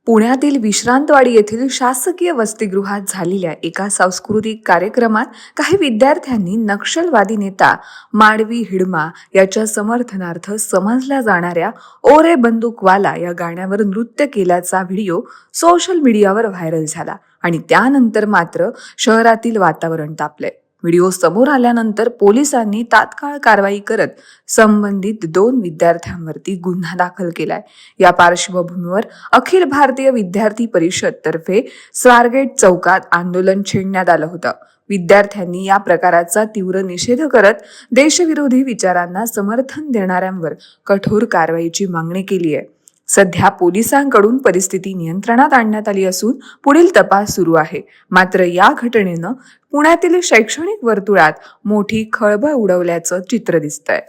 पुण्यातील विश्रांतवाडी येथील शासकीय वसतिगृहात झालेल्या एका सांस्कृतिक कार्यक्रमात काही विद्यार्थ्यांनी नक्षलवादी नेता माडवी हिडमा याच्या समर्थनार्थ समजल्या जाणाऱ्या ओ रे बंदूकवाला या गाण्यावर नृत्य केल्याचा व्हिडिओ सोशल मीडियावर व्हायरल झाला आणि त्यानंतर मात्र शहरातील वातावरण तापले. व्हिडिओ समोर आल्यानंतर पोलिसांनी तात्काळ कारवाई करत संबंधित 2 विद्यार्थ्यांवरती गुन्हा दाखल केलाय. या पार्श्वभूमीवर अखिल भारतीय विद्यार्थी परिषद तर्फे स्वारगेट चौकात आंदोलन छेडण्यात आलं होतं. विद्यार्थ्यांनी या प्रकाराचा तीव्र निषेध करत देशविरोधी विचारांना समर्थन देणाऱ्यांवर कठोर कारवाईची मागणी केली आहे. सध्या पोलिसांकडून परिस्थिती नियंत्रणात आणण्यात आली असून पुढील तपास सुरू आहे. मात्र या घटनेनं पुण्यातील शैक्षणिक वर्तुळात मोठी खळबळ उडवल्याचं चित्र दिसतंय.